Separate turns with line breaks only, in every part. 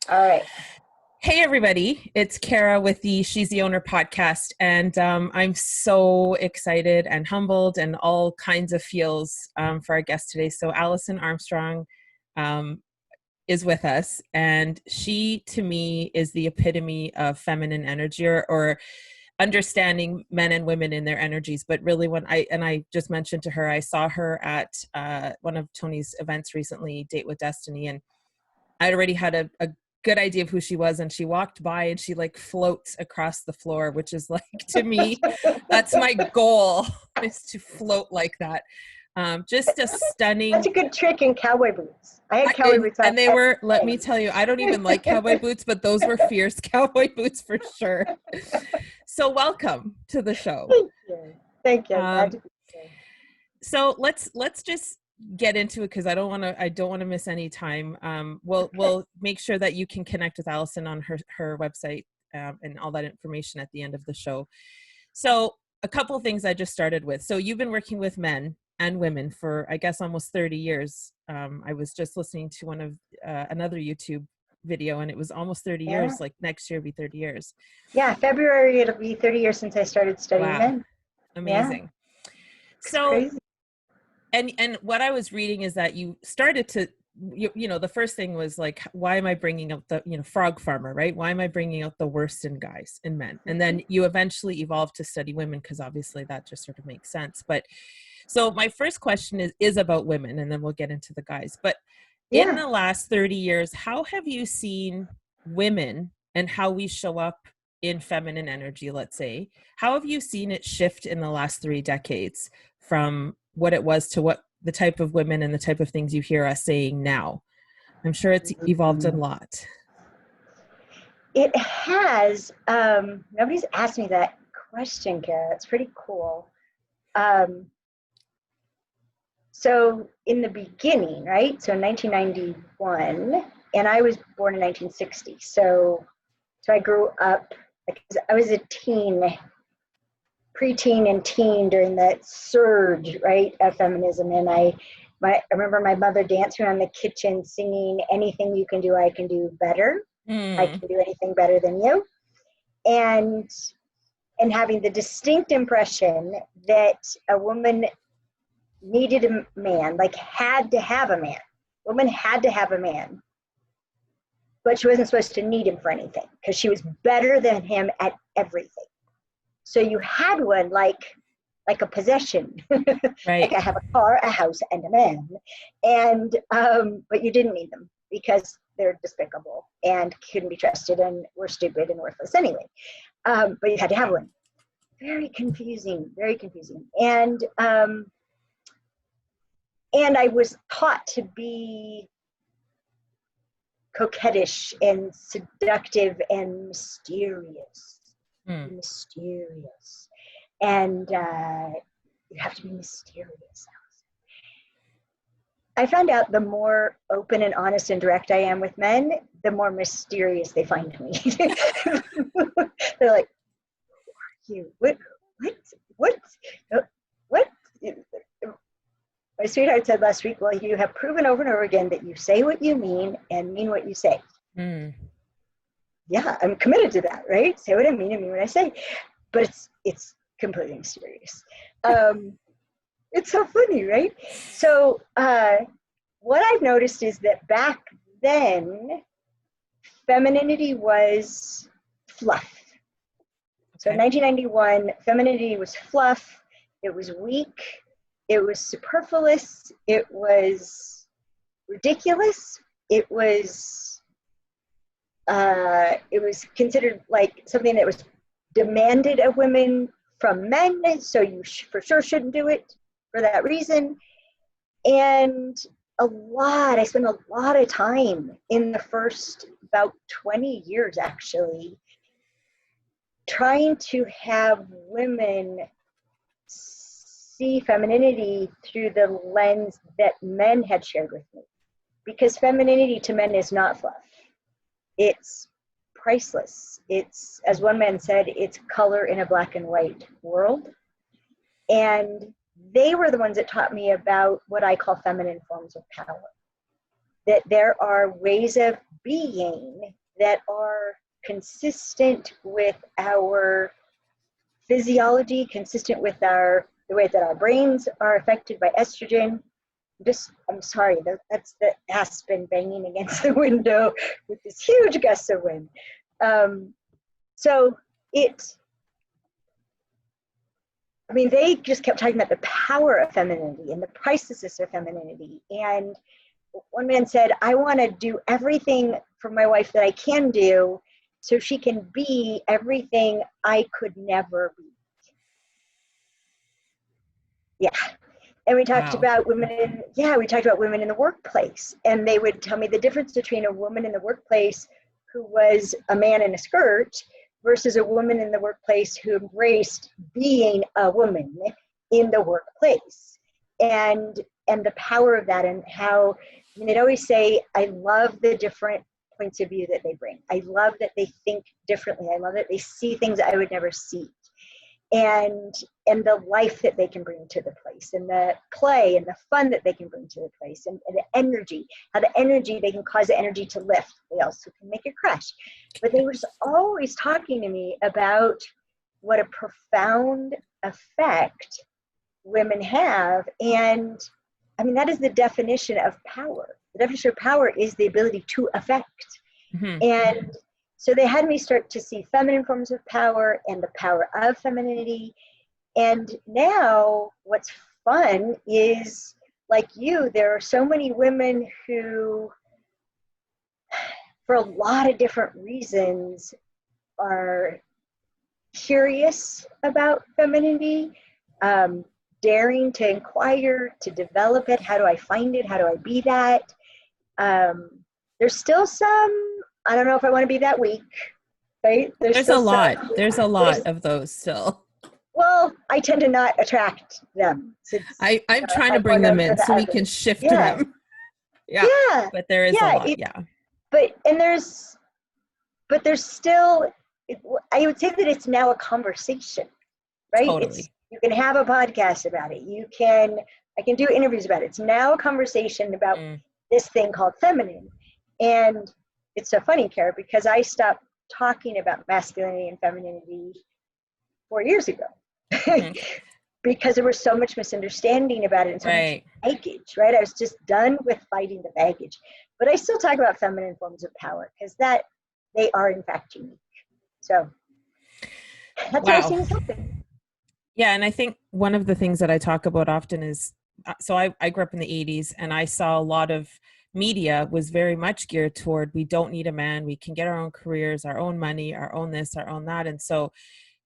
All right.
Hey, everybody. It's Kara with the She's the Owner podcast. And I'm so excited and humbled and all kinds of feels for our guest today. So, Alison Armstrong um, is with us. And she, to me, is the epitome of feminine energy or understanding men and women in their energies. But really, I just mentioned to her, I saw her at one of Tony's events recently, Date with Destiny. And I'd already had a good idea of who she was, and she walked by and she like floats across the floor, which is like, to me, that's my goal, is to float like that. Just a
That's
stunning.
a good trick in cowboy boots. I had cowboy boots on
And they
every
were, let me
day.
tell you, I don't even like cowboy boots, but those were fierce cowboy boots for sure. So welcome to the show.
Thank you. Thank you. Glad
Um,
to be here.
so let's just get into it, because I don't want to miss any time.
Okay.
We'll make sure that you can connect with Alison on her website, and all that information at the end of the show. So a couple of things I just started with. So you've been working with men and women for, I guess, almost 30 years. I was just listening to one of another YouTube video, and it was almost 30
Yeah.
years. Like next year will be 30 years.
Yeah. February, it'll be 30 years since I started studying
Wow,
men. Yeah.
amazing.
It's
So
crazy.
and what I was reading is that you started to, the first thing was like, why am I bringing up the, frog farmer, right? Why am I bringing out the worst in guys and men? And then you eventually evolved to study women, because obviously that just sort of makes sense. But so my first question is about women, and then we'll get into the guys. But in
Yeah.
the last 30 years, how have you seen women and how we show up in feminine energy, let's say? How have you seen it shift in the last 3 decades from what it was to what the type of women and the type of things you hear us saying now? I'm sure it's evolved a
Mm.
lot.
It has. Nobody's asked me that question, Kara. It's pretty cool. Um, so in the beginning, right? So 1991, and I was born in 1960. So I grew up, like, I was a teen, preteen and teen during that surge, right, of feminism. And I remember my mother dancing around the kitchen singing, "Anything you can do, I can do better. I
Mm,
can do anything better than you." And and having the distinct impression that a woman needed a man, like had to have a man. Woman had to have a man, but she wasn't supposed to need him for anything because she was better than him at everything. So you had one like a possession, like
right.
I have a car, a house, and a man, and but you didn't need them because they're despicable and couldn't be trusted and were stupid and worthless anyway. But you had to have one. Very confusing, very confusing, and I was taught to be coquettish and seductive and mysterious.
Mm,
Be mysterious. And you have to be mysterious. I found out the more open and honest and direct I am with men, the more mysterious they find me. They're like, "You, what, what?" My sweetheart said last week, "Well, you have proven over and over again that you say what you mean and mean what you say."
mm.
Yeah, I'm committed to that, right? Say what I mean and mean what I say. But it's completely mysterious. It's so funny, right? So what I've noticed is that back then, femininity was fluff. So in
Okay.
1991, femininity was fluff. It was weak. It was superfluous. It was ridiculous. It was considered like something that was demanded of women from men, so you for sure shouldn't do it for that reason. And I spent a lot of time in the first about 20 years actually trying to have women see femininity through the lens that men had shared with me. Because femininity to men is not fluff. It's priceless. It's, as one man said, it's color in a black and white world. And they were the ones that taught me about what I call feminine forms of power. That there are ways of being that are consistent with our physiology, consistent with the way that our brains are affected by estrogen. I'm sorry, that's the aspen banging against the window with this huge gust of wind. They just kept talking about the power of femininity and the pricelessness of femininity. And one man said, I want to do everything for my wife that I can do so she can be everything I could never be. Yeah. And we talked about women in the workplace. And they would tell me the difference between a woman in the workplace who was a man in a skirt versus a woman in the workplace who embraced being a woman in the workplace. And the power of that, and how, they'd always say, I love the different points of view that they bring. I love that they think differently. I love that they see things I would never see. And the life that they can bring to the place, and the play and the fun that they can bring to the place, and the energy, how the energy, they can cause the energy to lift. They also can make it crash. But they were just always talking to me about what a profound effect women have. And that is the definition of power. The definition of power is the ability to affect. Mm-hmm. And so they had me start to see feminine forms of power and the power of femininity. And now what's fun is, like you, there are so many women who, for a lot of different reasons, are curious about femininity, daring to inquire, to develop it. How do I find it? How do I be that? There's still some, I don't know if I want to be that weak, right?
There's a lot of those still.
Well, I tend to not attract them.
I'm trying to bring them in so we can shift them. Yeah. But there is a lot.
But there's still, I would say that it's now a conversation, right?
Totally.
You can have a podcast about it. I can do interviews about it. It's now a conversation about this thing called feminine. And it's so funny, Kara, because I stopped talking about masculinity and femininity 4 years ago. Mm-hmm. Because there was so much misunderstanding about it and so much baggage, right? I was just done with fighting the baggage. But I still talk about feminine forms of power because they are in fact unique. So that's why I've seen something.
Yeah, and I think one of the things that I talk about often is, so I grew up in the 80s, and I saw a lot of media was very much geared toward, we don't need a man, we can get our own careers, our own money, our own this, our own that. And so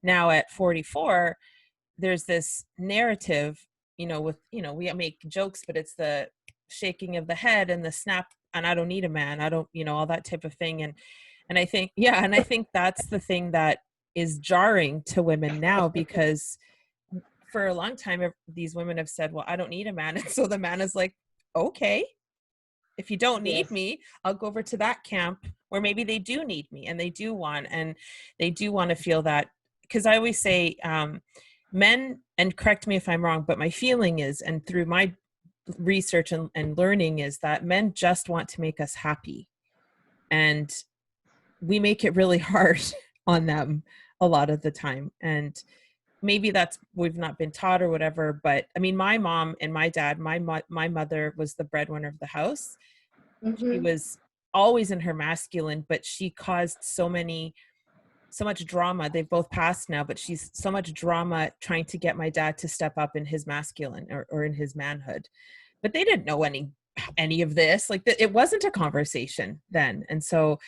now at 44, there's this narrative, we make jokes, but it's the shaking of the head and the snap, and I don't need a man, I don't, all that type of thing. And I think, and I think that's the thing that is jarring to women now, because for a long time, these women have said, well, I don't need a man. And so the man is like, okay, if you don't need me, I'll go over to that camp where maybe they do need me and they do want to feel that. Because I always say, men, and correct me if I'm wrong, but my feeling is, and through my research and learning, is that men just want to make us happy. And we make it really hard on them a lot of the time. And maybe we've not been taught or whatever, but my mom and my dad, my mother was the breadwinner of the house. Mm-hmm. She was always in her masculine, but she caused so much drama. They've both passed now, but she's so much drama trying to get my dad to step up in his masculine or in his manhood. But they didn't know any of this. Like, it wasn't a conversation then. And so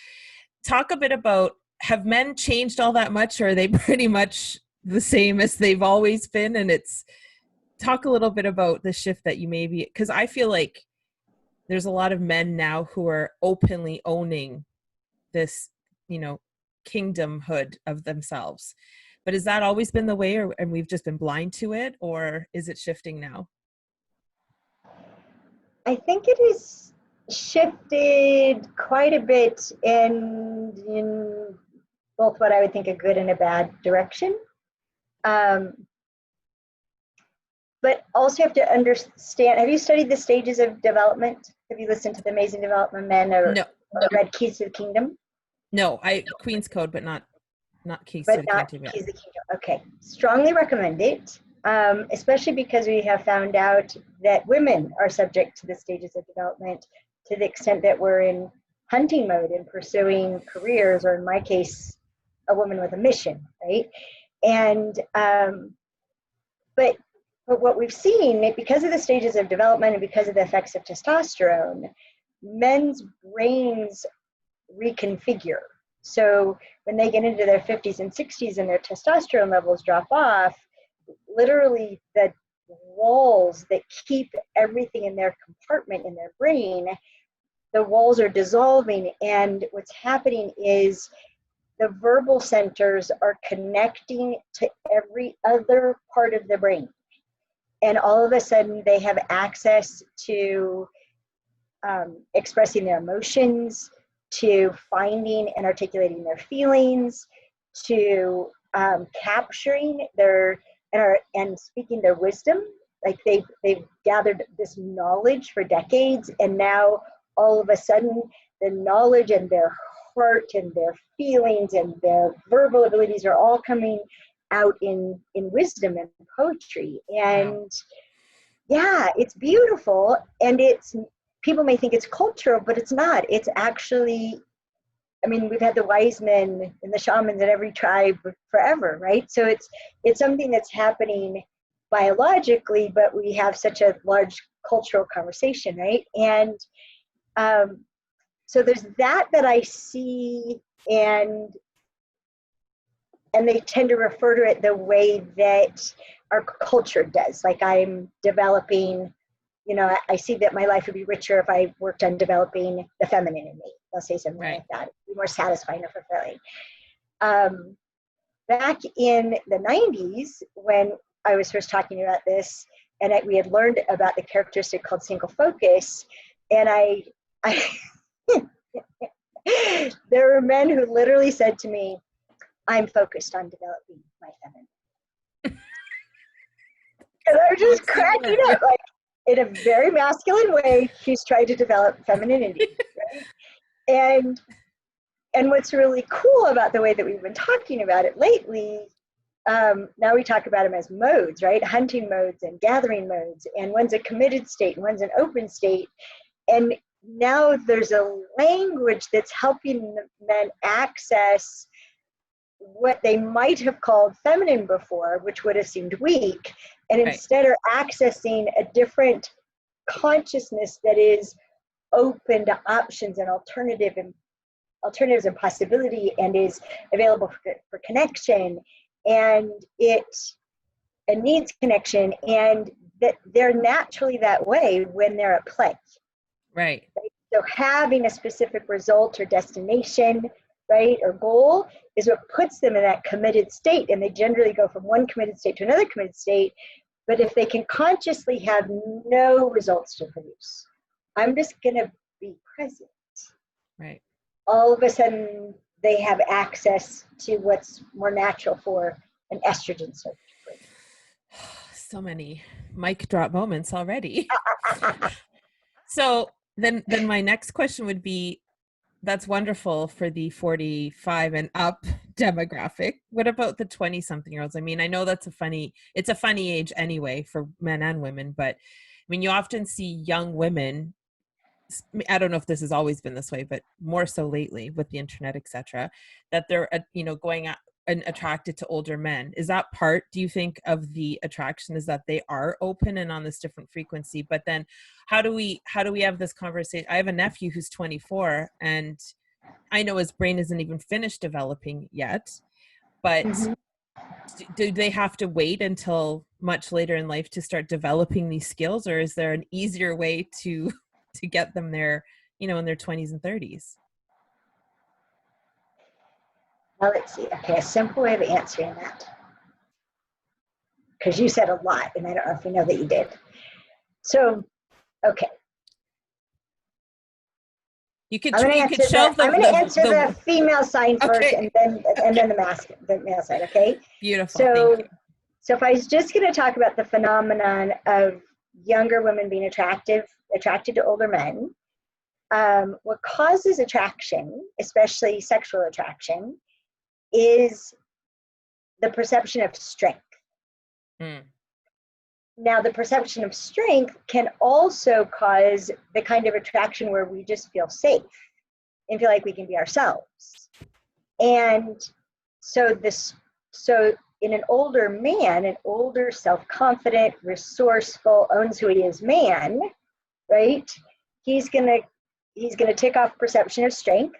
talk a bit about, have men changed all that much, or are they pretty much the same as they've always been? And talk a little bit about the shift that you maybe, because I feel like there's a lot of men now who are openly owning this, kingdomhood of themselves. But has that always been the way, and we've just been blind to it, or is it shifting now?
I think it is shifted quite a bit in both what I would think a good and a bad direction. But also you have to understand, have you studied the stages of development? Have you listened to the Amazing Development Men or read Keys to the Kingdom?
No, Queen's Code, but not Keys to
but
the
not
Kingdom yet.
Keys to the Kingdom. Okay, strongly recommend it, especially because we have found out that women are subject to the stages of development to the extent that we're in hunting mode and pursuing careers, or in my case, a woman with a mission, right? And but what we've seen, because of the stages of development and because of the effects of testosterone, men's brains reconfigure. So when they get into their 50s and 60s and their testosterone levels drop off, literally the walls that keep everything in their compartment in their brain, the walls are dissolving, and what's happening is the verbal centers are connecting to every other part of the brain. And all of a sudden they have access to expressing their emotions, to finding and articulating their feelings, to capturing their and speaking their wisdom. Like they've gathered this knowledge for decades, and now all of a sudden the knowledge and their heart and their feelings and their verbal abilities are all coming out in wisdom and poetry. And yeah, it's beautiful, and it's, people may think it's cultural, but it's not. It's actually, I mean, we've had the wise men and the shamans in every tribe forever, right? So it's something that's happening biologically, but we have such a large cultural conversation, right? And so there's that I see, and they tend to refer to it the way that our culture does. Like, I'm developing, you know, I see that my life would be richer if I worked on developing the feminine in me. They'll say something like that. It'd be more satisfying or fulfilling. Back in the 90s, when I was first talking about this, and we had learned about the characteristic called single focus, and I there were men who literally said to me, I'm focused on developing my feminine. And I was just cracking up, like, in a very masculine way, she's trying to develop femininity, right? And what's really cool about the way that we've been talking about it lately, now we talk about them as modes, right? Hunting modes and gathering modes, and one's a committed state and one's an open state. And now there's a language that's helping men access what they might have called feminine before, which would have seemed weak, and instead are accessing a different consciousness that is open to options and alternatives and possibility, and is available for connection, and it needs connection, and that they're naturally that way when they're at play.
Right.
So having a specific result or destination, right, or goal is what puts them in that committed state, and they generally go from one committed state to another committed state. But if they can consciously have no results to produce, I'm just going to be present.
Right.
All of a sudden, they have access to what's more natural for an estrogen surge.
So many mic drop moments already. So then my next question would be, that's wonderful for the 45 and up demographic. What about the 20-something-year-olds? I mean, I know it's a funny age anyway for men and women, but I mean, you often see young women, I don't know if this has always been this way, but more so lately with the internet, etc., that they're, going out and attracted to older men. Is that part, do you think, of the attraction, is that they are open and on this different frequency? But then how do we have this conversation? I have a nephew who's 24, and I know his brain isn't even finished developing yet, but do they have to wait until much later in life to start developing these skills, or is there an easier way to get them there, in their 20s and 30s?
Well, let's see. Okay, a simple way of answering that, because you said a lot, and I don't know if you know that you did. So, okay.
You could
I'm going to answer the female side first, and then the male side. Okay.
Beautiful.
So,
thank you.
So if I was just going to talk about the phenomenon of younger women being attracted to older men, what causes attraction, especially sexual attraction, is the perception of strength. Now, the perception of strength can also cause the kind of attraction where we just feel safe and feel like we can be ourselves. And so in an older man, an older, self-confident, resourceful, owns who he is man, right? He's gonna tick off perception of strength,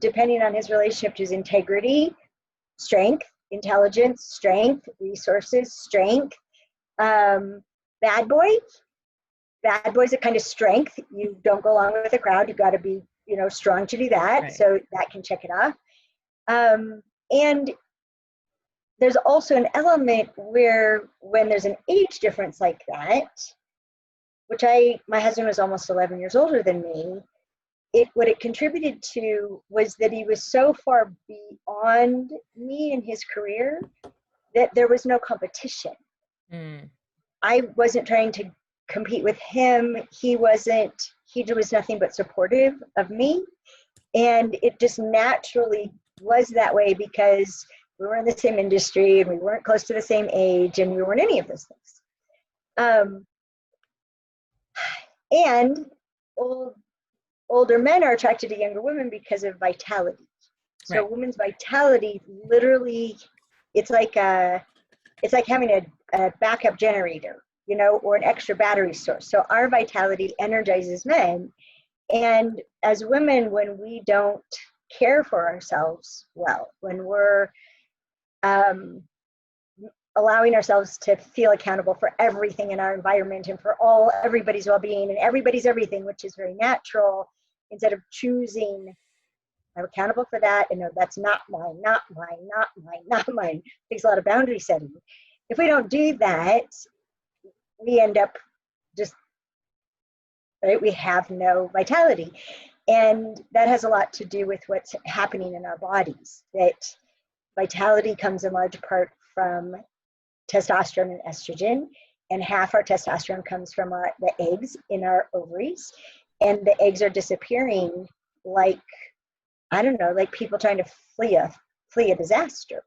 depending on his relationship to his integrity, strength, intelligence, strength, resources, strength. Bad boy's a kind of strength. You don't go along with the crowd. You've got to be, strong to do that. Right. So that can check it off. And there's also an element where when there's an age difference like that, which my husband was almost 11 years older than me, what it contributed to was that he was so far beyond me in his career that there was no competition. I wasn't trying to compete with him. He was nothing but supportive of me. And it just naturally was that way because we were in the same industry and we weren't close to the same age and we weren't any of those things. And older men are attracted to younger women because of vitality. So right. Women's vitality, literally, it's like having a backup generator, or an extra battery source. So our vitality energizes men. And as women, when we don't care for ourselves well, when we're allowing ourselves to feel accountable for everything in our environment and for everybody's well-being and everybody's everything, which is very natural, instead of choosing, I'm accountable for that, and no, that's not mine, not mine, not mine, not mine. It takes a lot of boundary setting. If we don't do that, we end up right? We have no vitality. And that has a lot to do with what's happening in our bodies. That vitality comes in large part from testosterone and estrogen, and half our testosterone comes from the eggs in our ovaries, and the eggs are disappearing like people trying to flee a disaster.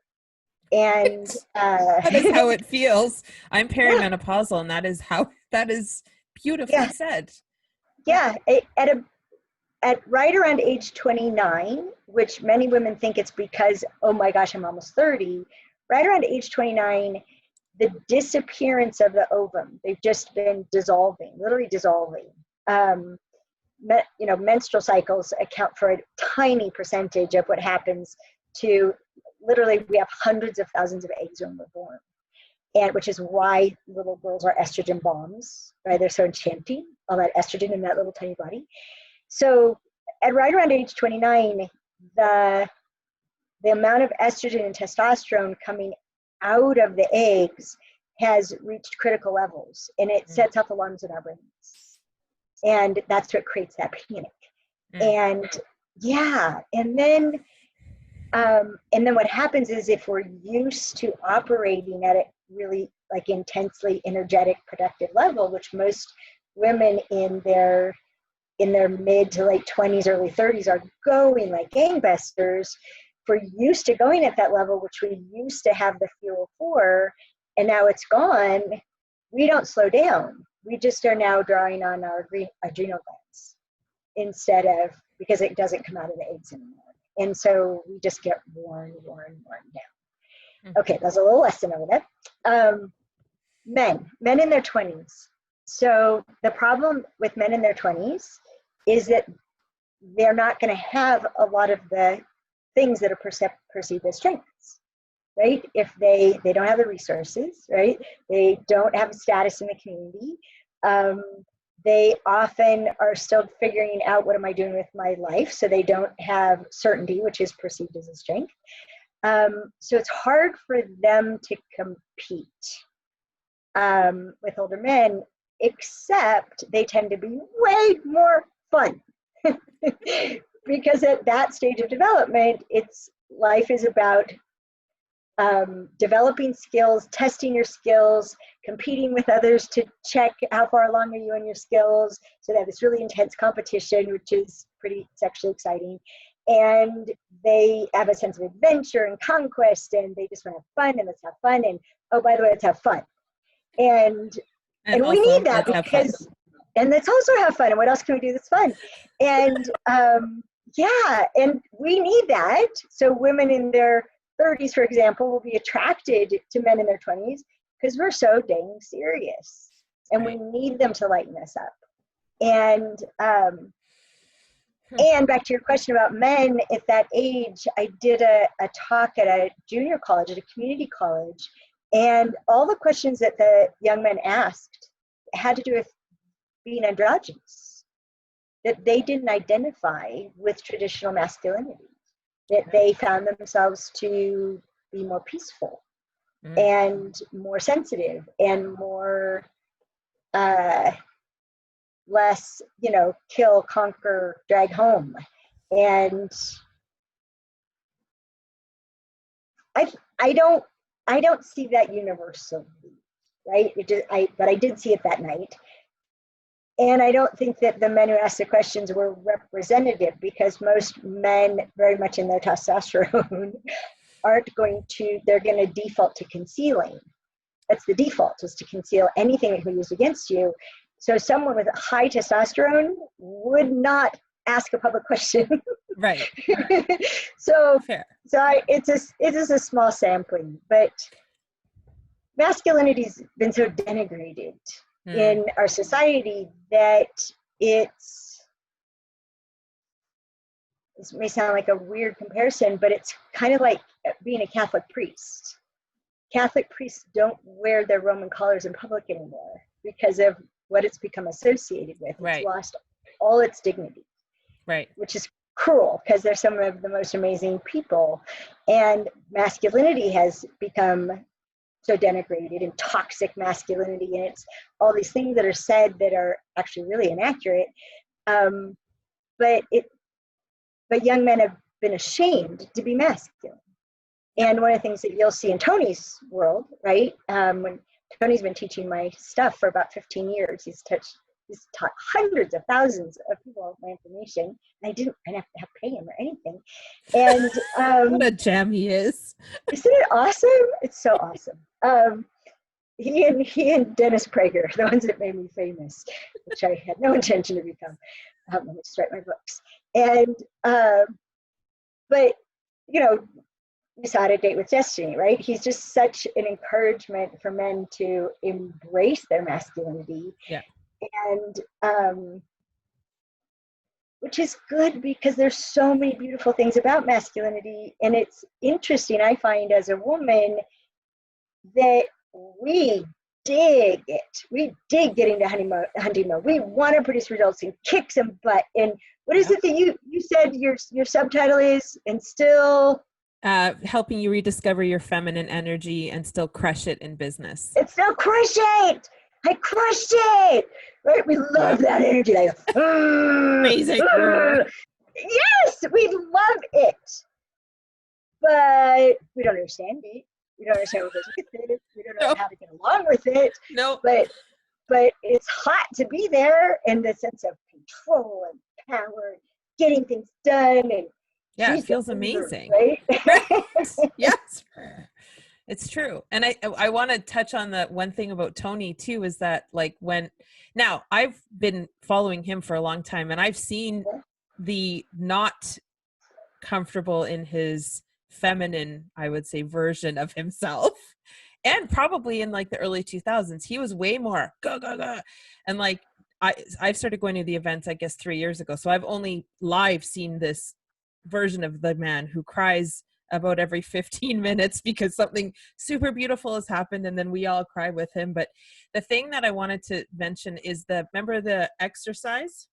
And
that is how it feels. I'm perimenopausal, and that is beautifully said.
Yeah, at right around age 29, which many women think it's because, oh my gosh, I'm almost 30. Right around age 29, the disappearance of the ovum, they've just been dissolving, literally dissolving. Menstrual cycles account for a tiny percentage of what happens to, literally, we have hundreds of thousands of eggs when we're born. And which is why little girls are estrogen bombs, right? They're so enchanting, all that estrogen in that little tiny body. So at right around age 29, the amount of estrogen and testosterone coming out of the eggs has reached critical levels, and it sets off alarms in our brains. And that's what creates that panic. And and then what happens is, if we're used to operating at a really intensely energetic, productive level, which most women in their mid to late 20s, early 30s are going like gangbusters, if we're used to going at that level, which we used to have the fuel for, and now it's gone, we don't slow down. We just are now drawing on our adrenal glands because it doesn't come out of the eggs anymore. And so we just get worn down. Okay, that's a little lesson over that. Men in their 20s. So the problem with men in their 20s is that they're not going to have a lot of the things that are perceived as strengths, right? If they don't have the resources, right? They don't have a status in the community. They often are still figuring out, what am I doing with my life? So they don't have certainty, which is perceived as a strength. So it's hard for them to compete with older men, except they tend to be way more fun. Because at that stage of development, life is about developing skills, testing your skills, competing with others to check how far along are you in your skills. So they have this really intense competition, which is pretty sexually exciting. And they have a sense of adventure and conquest, and they just want to have fun, and let's have fun. And oh, by the way, let's have fun. And we need that because, and let's also have fun. And what else can we do that's fun? And yeah, and we need that. So women in their 30s, for example, will be attracted to men in their 20s because we're so dang serious, and we need them to lighten us up. And back to your question about men at that age, I did a talk at a junior college, at a community college, and all the questions that the young men asked had to do with being androgynous, that they didn't identify with traditional masculinity, that they found themselves to be more peaceful and more sensitive and more less, kill, conquer, drag home. And I don't see that universally, right? But I did see it that night. And I don't think that the men who asked the questions were representative, because most men, very much in their testosterone, they're going to default to concealing. That's the default, is to conceal anything that can be used against you. So someone with high testosterone would not ask a public question.
Right.
So
fair.
It is a small sampling, but masculinity's been so denigrated in our society that this may sound like a weird comparison, but it's kind of like being a Catholic priest. Catholic priests don't wear their Roman collars in public anymore because of what it's become associated with.
Right.
It's lost all its dignity.
Right.
Which is cruel, because they're some of the most amazing people. And masculinity has become so denigrated, and toxic masculinity, and it's all these things that are said that are actually really inaccurate. But young men have been ashamed to be masculine. And one of the things that you'll see in Tony's world, right? When Tony's been teaching my stuff for about 15 years, he's taught hundreds of thousands of people my information. And I didn't have to pay him or anything. And
what a gem he is!
Isn't it awesome? It's so awesome. He and Dennis Prager, the ones that made me famous, which I had no intention to become. Let me just write my books. And but you saw it at Date with Destiny, right? He's just such an encouragement for men to embrace their masculinity.
Yeah.
And which is good, because there's so many beautiful things about masculinity. And it's interesting, I find, as a woman, that we dig it. We dig getting to hunting mode. We want to produce results and kick some butt. And what is it that you said your subtitle is? And still...
helping you rediscover your feminine energy and still crush it in business.
And still crush it! I crushed it! Right? We love that energy. Like,
amazing.
Yes, we love it. But we don't understand it. We don't understand what goes with it. We don't know how to get along with it.
No.
But it's hot to be there, and the sense of control and power, getting things done, and
yeah, it feels amazing.
Right?
Yes, it's true. And I want to touch on the one thing about Tony too, is that now I've been following him for a long time, and I've seen the not comfortable in his feminine, I would say, version of himself. And probably in the early 2000s, he was way more go, go, go. And I've started going to the events, I guess, 3 years ago. So I've only live seen this version of the man who cries about every 15 minutes because something super beautiful has happened, and then we all cry with him. But the thing that I wanted to mention is remember the exercise?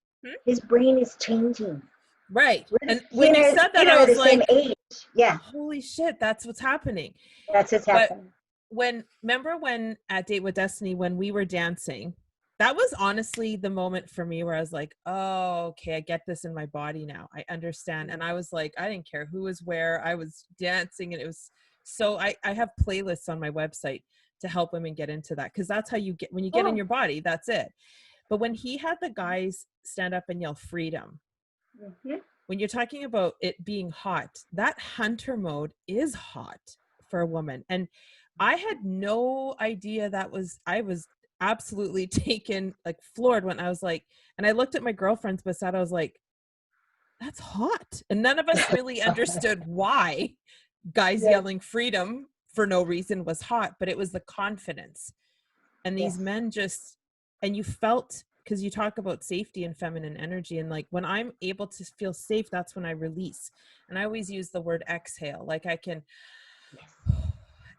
His brain is changing.
Right. And when you said that, I was like,
same age. Yeah.
Holy shit, that's what's happening.
That's what's happening.
Remember when at Date with Destiny, when we were dancing, that was honestly the moment for me where I was like, oh, okay, I get this in my body now. I understand. And I was like, I didn't care who was where. I was dancing, and it was So I have playlists on my website to help women get into that, because that's how you get, when you get in your body, that's it. But when he had the guys stand up and yell freedom, when you're talking about it being hot, that hunter mode is hot for a woman. And I had no idea I was absolutely taken, like floored when I was like, and I looked at my girlfriends beside, I was like, that's hot. And none of us really understood why guys yelling freedom for no reason was hot, but it was the confidence. And these men just, and you felt, because you talk about safety and feminine energy, and like when I'm able to feel safe, that's when I release. And I always use the word exhale, like I can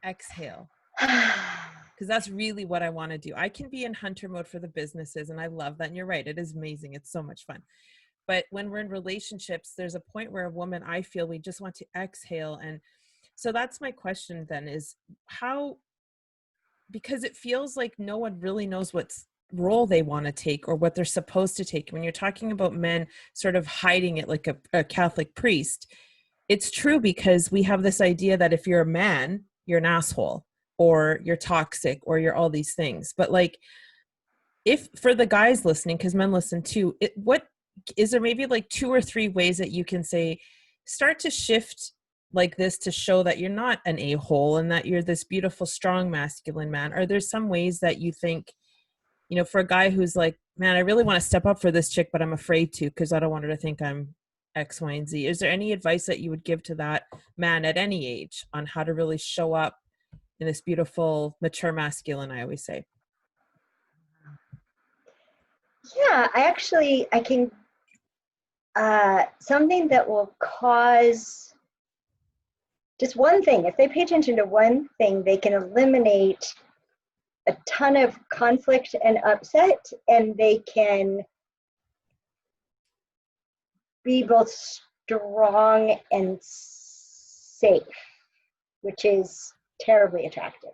exhale, because that's really what I want to do. I can be in hunter mode for the businesses, and I love that. And you're right, it is amazing, it's so much fun. But when we're in relationships, there's a point where a woman, I feel, we just want to exhale. And so that's my question then, is how, because it feels like no one really knows what role they want to take or what they're supposed to take. When you're talking about men sort of hiding it like a Catholic priest, it's true, because we have this idea that if you're a man, you're an asshole or you're toxic or you're all these things. But like, if for the guys listening, because men listen too, what is there maybe like 2 or 3 ways that you can say, start to shift like this to show that you're not an a-hole and that you're this beautiful, strong, masculine man? Are there some ways that you think, you know, for a guy who's like, man, I really want to step up for this chick, but I'm afraid to, because I don't want her to think I'm X, Y, and Z. Is there any advice that you would give to that man at any age on how to really show up in this beautiful, mature masculine, I always say?
Yeah, I can, something that will cause just one thing. If they pay attention to one thing, they can eliminate a ton of conflict and upset, and they can be both strong and safe, which is terribly attractive.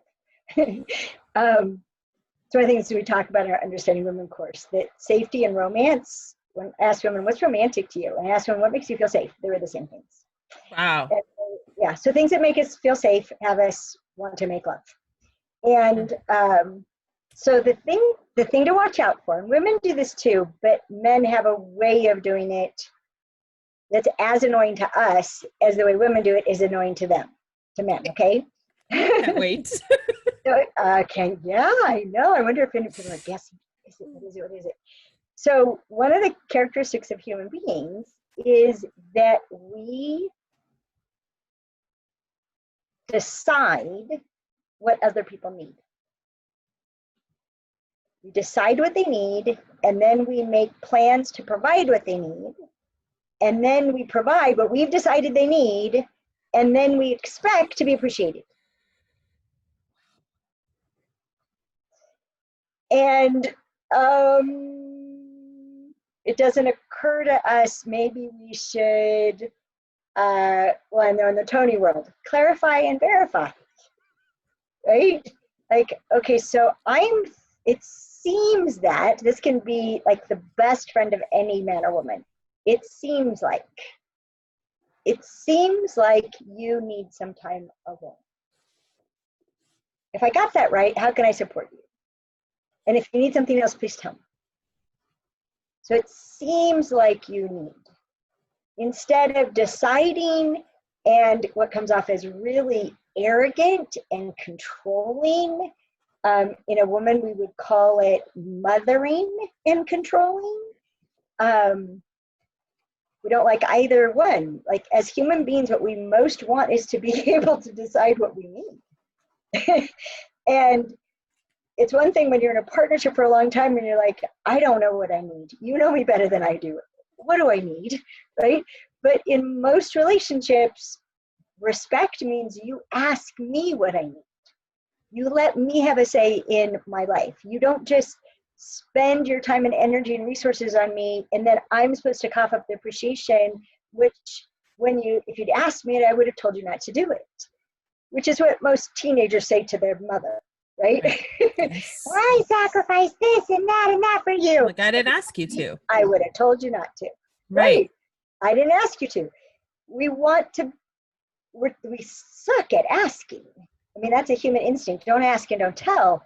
So I think as we talk about our Understanding Women course, that safety and romance, when I ask women, what's romantic to you? And I ask women, what makes you feel safe? They were the same things.
Wow.
And, yeah, so things that make us feel safe have us want to make love. And so the thing to watch out for, and women do this too, but men have a way of doing it that's as annoying to us as the way women do it is annoying to them, to men, okay?
Can't wait.
Yeah, I know. I wonder if any people are guessing. What is it? So one of the characteristics of human beings is that we decide what other people need. We decide what they need, and then we make plans to provide what they need, and then we provide what we've decided they need, and then we expect to be appreciated. And it doesn't occur to us, maybe we should, well, and they're in the Tony world, clarify and verify, right? Like, okay, so it seems that this can be like the best friend of any man or woman. It seems like you need some time alone. If I got that right, how can I support you? And if you need something else, please tell me. So it seems like you need, instead of deciding, and what comes off as really arrogant and controlling, in a woman, we would call it mothering and controlling. We don't like either one. Like, as human beings, what we most want is to be able to decide what we need. And it's one thing when you're in a partnership for a long time and you're like, I don't know what I need. You know me better than I do. What do I need, right? But in most relationships, respect means you ask me what I need. You let me have a say in my life. You don't just spend your time and energy and resources on me, and then I'm supposed to cough up the appreciation, which if you'd asked me, I would have told you not to do it, which is what most teenagers say to their mother, right?
Yes.
I sacrificed this and that for you.
Like, I didn't ask you to.
I would have told you not to.
Right.
I didn't ask you to. We want to we suck at asking. I mean, that's a human instinct. Don't ask and don't tell.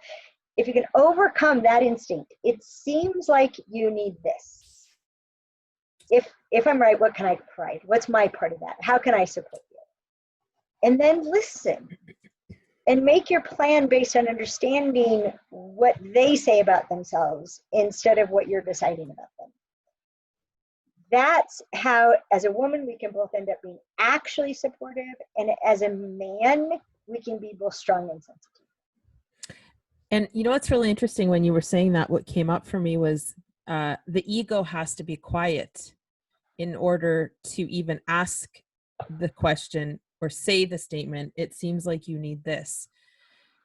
If you can overcome that instinct, it seems like you need this. If I'm right, what can I provide? What's my part of that? How can I support you? And then listen and make your plan based on understanding what they say about themselves instead of what you're deciding about them. That's how, as a woman, we can both end up being actually supportive, and as a man, we can be both strong and sensitive.
And you know what's really interesting when you were saying that, what came up for me was the ego has to be quiet in order to even ask the question or say the statement, it seems like you need this,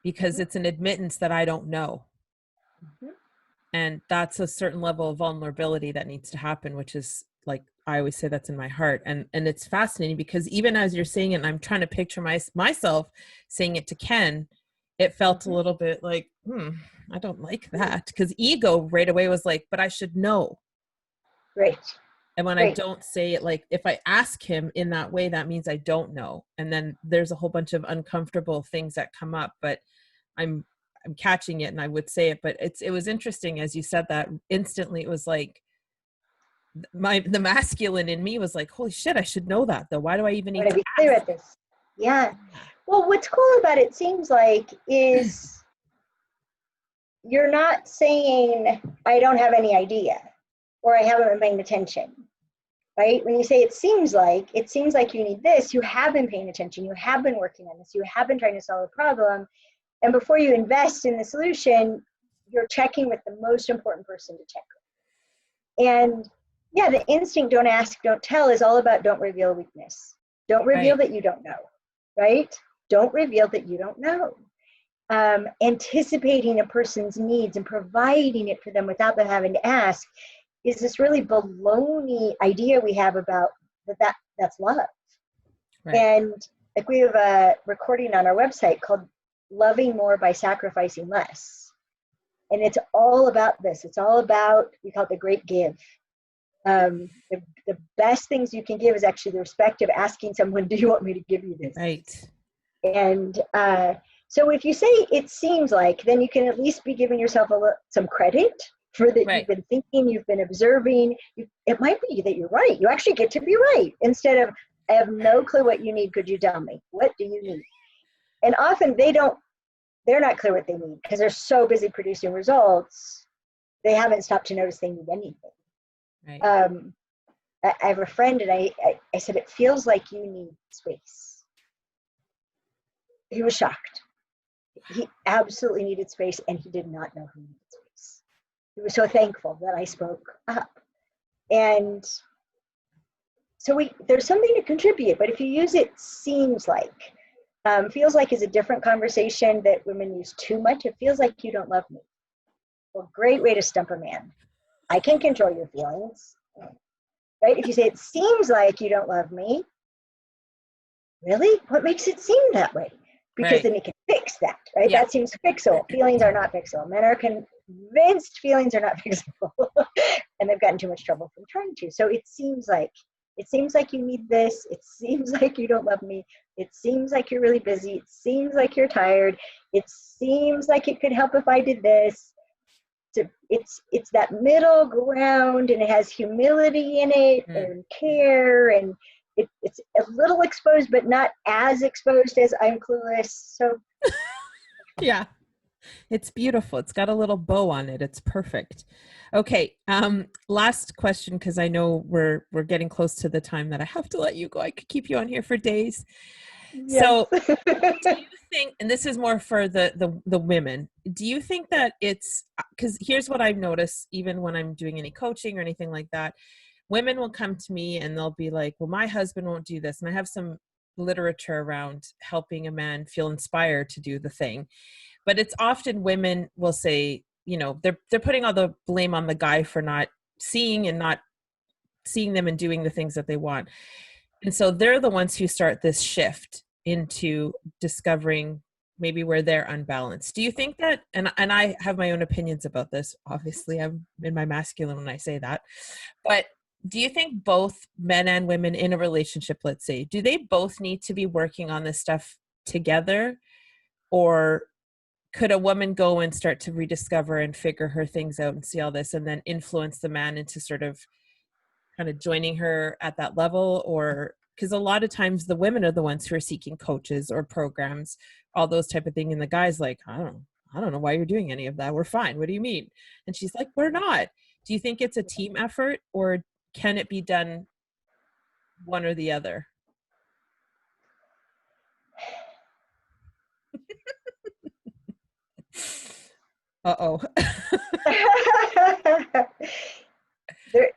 because it's an admittance that I don't know. Mm-hmm. And that's a certain level of vulnerability that needs to happen, which is, like I always say, that's in my heart. And it's fascinating because even as you're saying it, and I'm trying to picture myself saying it to Ken, it felt a little bit like, I don't like that. Because ego right away was like, but I should know.
Right.
And when I don't say it, like if I ask him in that way, that means I don't know. And then there's a whole bunch of uncomfortable things that come up, but I'm catching it and I would say it. But it was interesting as you said that. Instantly it was like the masculine in me was like, holy shit, I should know that though. Why do I even need to
be clear at this? Yeah. Well, what's cool about it seems like is you're not saying I don't have any idea or I haven't been paying attention, right? When you say it seems like you need this, you have been paying attention, you have been working on this, you have been trying to solve a problem. And before you invest in the solution, you're checking with the most important person to check with. And yeah, the instinct, don't ask, don't tell is all about don't reveal weakness. Don't reveal that you don't know, right? Don't reveal that you don't know. Anticipating a person's needs and providing it for them without them having to ask is this really baloney idea we have about that's love. Right. And like we have a recording on our website called Loving More by Sacrificing Less. And it's all about this. It's all about, we call it the great give. The best things you can give is actually the respect of asking someone, do you want me to give you this?
Right.
And so if you say it seems like, then you can at least be giving yourself some credit for that. Right. You've been thinking, you've been observing. It might be that you're right. You actually get to be right instead of, I have no clue what you need. Could you tell me? What do you need? And often they're not clear what they need because they're so busy producing results. They haven't stopped to notice they need anything. Right. I have a friend and I said, it feels like you need space. He was shocked. He absolutely needed space and he did not know he needed space. He was so thankful that I spoke up. And so there's something to contribute, but if you use it seems like, feels like is a different conversation that women use too much. It feels like you don't love me. Well, great way to stump a man. I can control your feelings, right? If you say, it seems like you don't love me, really? What makes it seem that way? Because then you can fix that, right? Yeah. That seems fixable. Feelings are not fixable. Men are convinced feelings are not fixable. And they've gotten too much trouble from trying to. So it seems like you need this. It seems like you don't love me. It seems like you're really busy. It seems like you're tired. It seems like it could help if I did this. So it's that middle ground, and it has humility in it and care, and it's a little exposed, but not as exposed as I'm clueless. So
yeah, it's beautiful. It's got a little bow on it. It's perfect. Okay. Last question, because I know we're getting close to the time that I have to let you go. I could keep you on here for days. Yes. So do you think, and this is more for the women, do you think that it's, because here's what I've noticed, even when I'm doing any coaching or anything like that, women will come to me and they'll be like, well, my husband won't do this. And I have some literature around helping a man feel inspired to do the thing. But it's often women will say, you know, they're putting all the blame on the guy for not seeing them and doing the things that they want. And so they're the ones who start this shift into discovering maybe where they're unbalanced. Do you think that, and I have my own opinions about this, obviously I'm in my masculine when I say that, but do you think both men and women in a relationship, let's say, do they both need to be working on this stuff together? Or could a woman go and start to rediscover and figure her things out and see all this and then influence the man into sort of kind of joining her at that level? Or because a lot of times the women are the ones who are seeking coaches or programs, all those type of thing, and the guy's like, I don't know why you're doing any of that, we're fine, what do you mean? And she's like, we're not. Do you think it's a team effort, or can it be done one or the other? Uh-oh.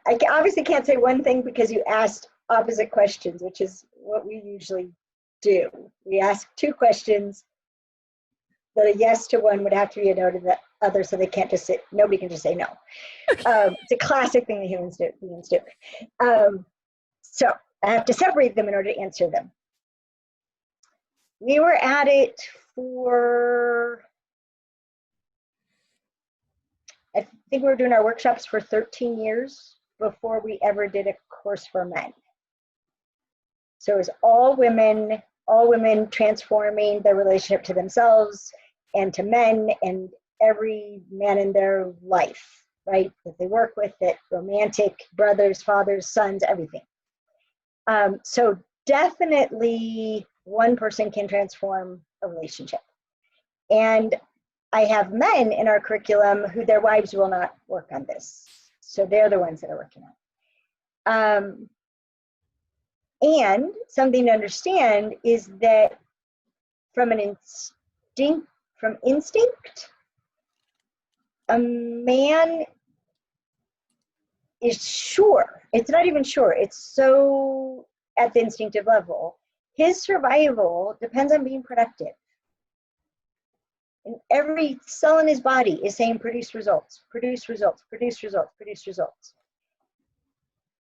I obviously can't say one thing because you asked opposite questions, which is what we usually do. We ask two questions, but a yes to one would have to be a no to the other, so they can't just say, nobody can just say no. It's a classic thing that humans do. So I have to separate them in order to answer them. We were at it for, I think we were doing our workshops for 13 years before we ever did a course for men. So it was all women transforming their relationship to themselves and to men and every man in their life, right? That they work with, that romantic, brothers, fathers, sons, everything. So definitely one person can transform a relationship. And I have men in our curriculum who their wives will not work on this. So they're the ones that are working on it. And something to understand is that from instinct, a man is sure, it's not even sure, it's so at the instinctive level, his survival depends on being productive. And every cell in his body is saying produce results, produce results, produce results, produce results.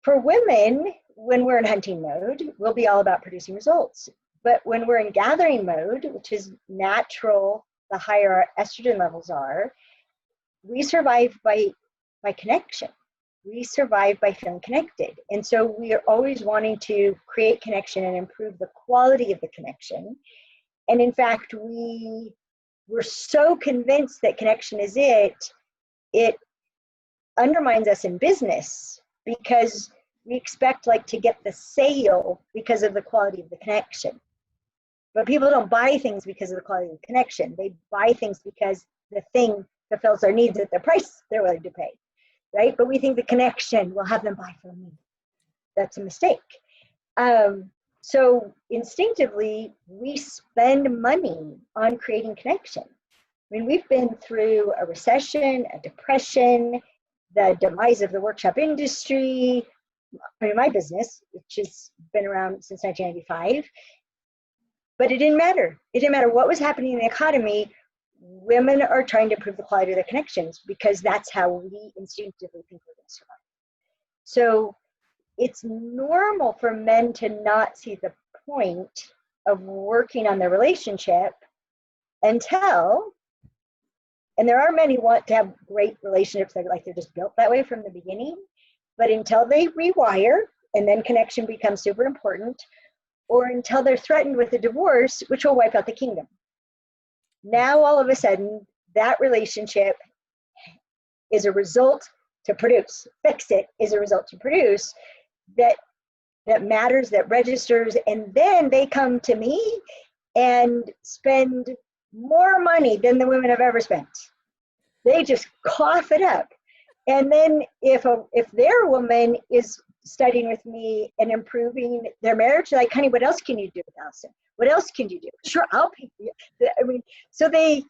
For women, when we're in hunting mode, we'll be all about producing results. But when we're in gathering mode, which is natural, the higher our estrogen levels are, we survive by connection. We survive by feeling connected. And so we are always wanting to create connection and improve the quality of the connection. And in fact, we're so convinced that connection is it undermines us in business because we expect to get the sale because of the quality of the connection. But people don't buy things because of the quality of the connection. They buy things because the thing fulfills their needs at the price they're willing to pay, right? But we think the connection will have them buy from me. That's a mistake. So instinctively, we spend money on creating connection. I mean, we've been through a recession, a depression, the demise of the workshop industry. I mean, my business, which has been around since 1995, but it didn't matter. It didn't matter what was happening in the economy. Women are trying to improve the quality of their connections because that's how we instinctively think we're going to survive. So it's normal for men to not see the point of working on their relationship until, and there are men who want to have great relationships that they're just built that way from the beginning, but until they rewire and then connection becomes super important, or until they're threatened with a divorce, which will wipe out the kingdom. Now, all of a sudden, that relationship is a result to produce. Fix it is a result to produce that matters, that registers, and then they come to me and spend more money than the women have ever spent. They just cough it up. And then if their woman is studying with me and improving their marriage, like, honey, what else can you do with Alison? What else can you do? Sure, I'll pay you. I mean, so they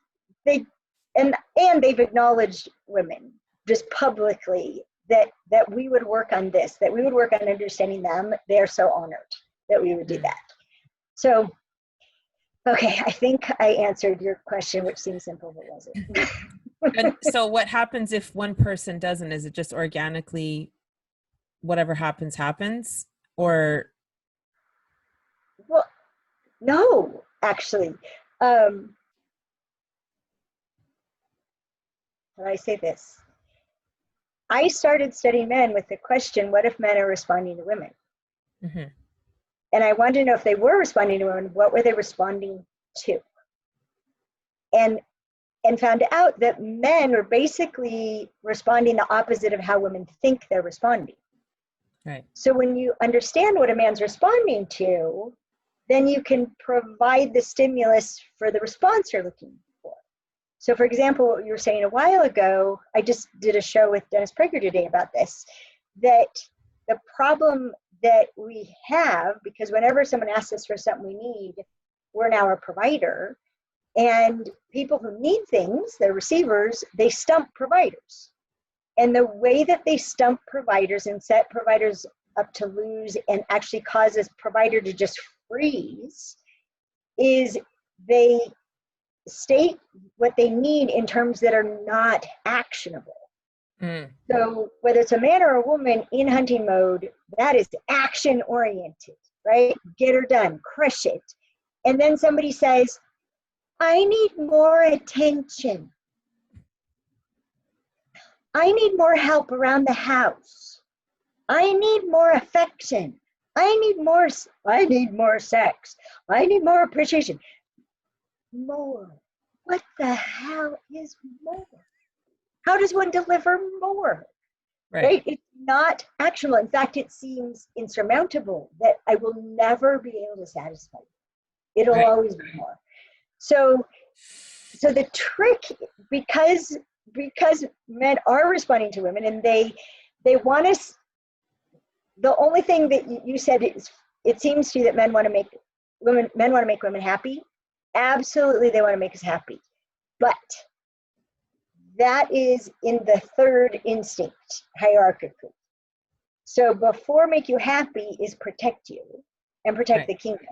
and they've acknowledged women just publicly that we would work on this, that we would work on understanding them. They're so honored that we would do that. So, okay, I think I answered your question, which seems simple, but wasn't.
And so what happens if one person doesn't? Is it just organically whatever happens? Or?
Well, no, actually. How do I say this? I started studying men with the question, what if men are responding to women?
Mm-hmm.
And I wanted to know if they were responding to women, what were they responding to? And found out that men are basically responding the opposite of how women think they're responding.
Right.
So when you understand what a man's responding to, then you can provide the stimulus for the response you're looking for. So for example, what you were saying a while ago, I just did a show with Dennis Prager today about this, that the problem that we have, because whenever someone asks us for something we need, we're now a provider. And people who need things, they're receivers, they stump providers. And the way that they stump providers and set providers up to lose and actually causes provider to just freeze is they state what they need in terms that are not actionable. Mm. So whether it's a man or a woman in hunting mode, that is action oriented, right? Get her done, crush it. And then somebody says, I need more attention. I need more help around the house. I need more affection. I need more sex. I need more appreciation. More. What the hell is more? How does one deliver more? Right? It's not actionable. In fact, it seems insurmountable that I will never be able to satisfy you. It'll always be more. So the trick, because men are responding to women and they want us, the only thing that you said is, it seems to you that men want to make women happy. Absolutely, they want to make us happy. But that is in the third instinct, hierarchically. So before make you happy is protect you and protect the kingdom.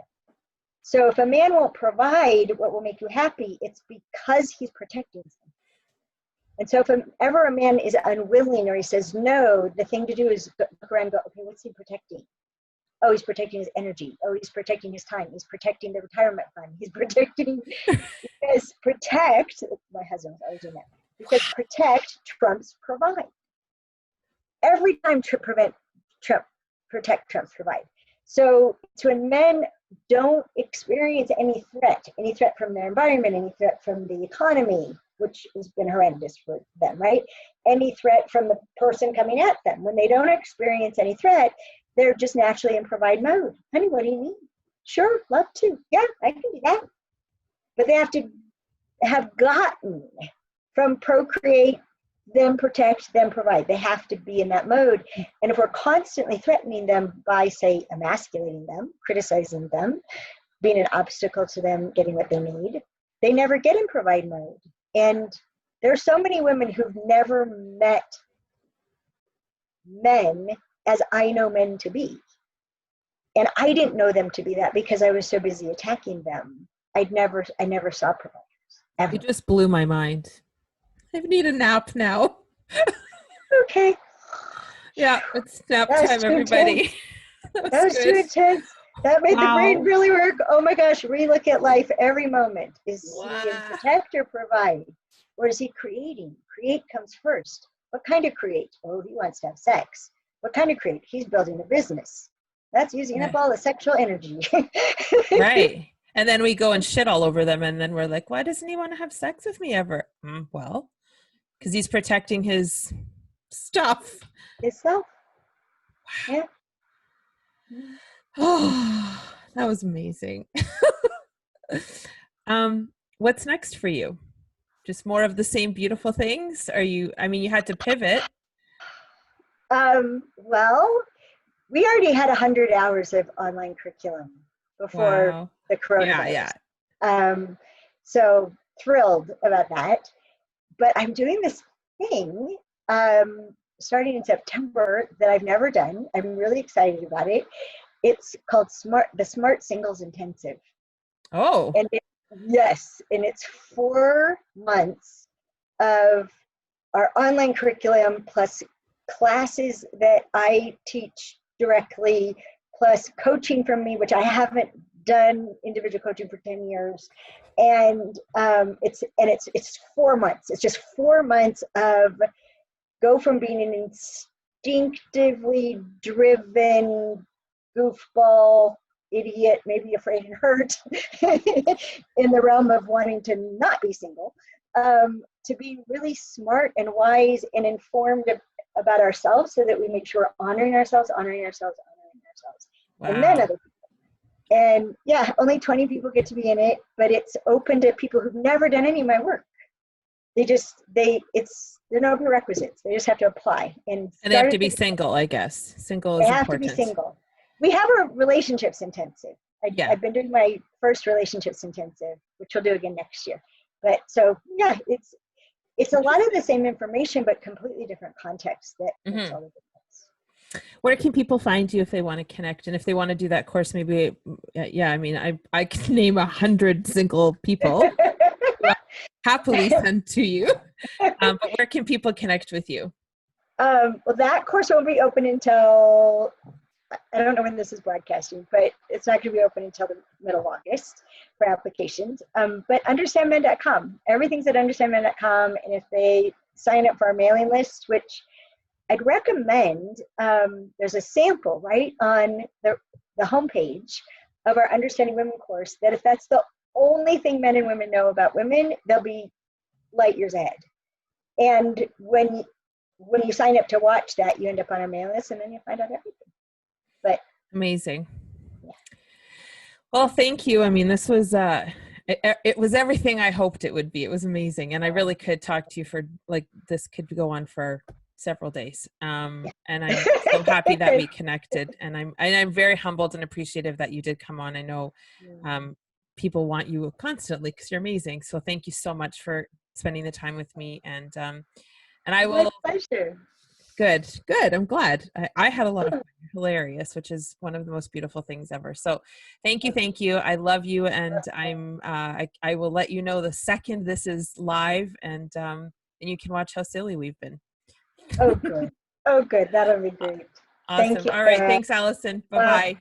So if a man won't provide what will make you happy, it's because he's protecting something. And so if ever a man is unwilling or he says no, the thing to do is look around and go, okay, what's he protecting? Oh, he's protecting his energy. Oh, he's protecting his time. He's protecting the retirement fund. He's protecting, because protect, my husband was always doing that, because protect trumps provide. Every time protect trumps provide. So when men don't experience any threat from their environment, any threat from the economy, which has been horrendous for them, right? Any threat from the person coming at them. When they don't experience any threat, they're just naturally in provide mode. Honey, what do you need? Sure, love to. Yeah, I can do that. But they have to have gotten from procreate, then protect, then provide. They have to be in that mode. And if we're constantly threatening them by, say, emasculating them, criticizing them, being an obstacle to them getting what they need, they never get in provide mode. And there are so many women who've never met men as I know men to be. And I didn't know them to be that because I was so busy attacking them. I never saw providers. Ever.
You just blew my mind. I need a nap now.
Okay.
Yeah, it's nap time, everybody.
That was too intense. That made the brain really work. Oh my gosh, relook at life every moment. Is he in protect or provide? Or is he creating? Create comes first. What kind of create? Oh, he wants to have sex. What kind of create? He's building a business. That's using up all the sexual energy.
Right. And then we go and shit all over them. And then we're like, why doesn't he want to have sex with me ever? Well, because he's protecting his stuff.
His self.
Wow. Yeah. Oh, that was amazing. What's next for you? Just more of the same beautiful things? You had to pivot.
Well, we already had 100 hours of online curriculum before the coronavirus. Yeah. So thrilled about that. But I'm doing this thing starting in September that I've never done. I'm really excited about it. It's called the Smart Singles Intensive.
Oh.
And it's 4 months of our online curriculum plus classes that I teach directly, plus coaching from me, which I haven't done individual coaching for 10 years. And it's 4 months. It's just 4 months of go from being an instinctively driven goofball idiot, maybe afraid and hurt in the realm of wanting to not be single, to be really smart and wise and informed about ourselves, so that we make sure we're honoring ourselves,
Wow.
and then other people. And yeah, only 20 people get to be in it, but it's open to people who've never done any of my work. There are no prerequisites. They just have to apply. And
they have to be single, I guess. Single is important.
They have to be single. We have a relationships intensive. I've been doing my first relationships intensive, which we'll do again next year. But so yeah, it's a lot of the same information, but completely different context that makes all the difference.
Where can people find you if they want to connect, and if they want to do that course? Maybe, I mean, I can name 100 single people who I happily send to you. But where can people connect with you?
Well, that course won't be open until, I don't know when this is broadcasting, but it's not going to be open until the middle of August for applications. But understandmen.com, everything's at understandmen.com. And if they sign up for our mailing list, which I'd recommend, there's a sample right on the homepage of our Understanding Women course, that if that's the only thing men and women know about women, they'll be light years ahead. And when you sign up to watch that, you end up on our mailing list, and then you find out everything. But
amazing. Yeah. Well, thank you. I mean, this was it was everything I hoped it would be. It was amazing, and I really could talk to you for this could go on for several days. And I'm so happy that we connected, and I'm very humbled and appreciative that you did come on. I know people want you constantly because you're amazing. So thank you so much for spending the time with me, and I will.
My pleasure.
Good. I'm glad. I had a lot of fun. Hilarious, which is one of the most beautiful things ever. So thank you. I love you. And I will let you know the second this is live, and you can watch how silly we've been.
Oh, good. That'll be great.
Awesome.
Thank you.
All right. Thanks, Alison. Bye-bye.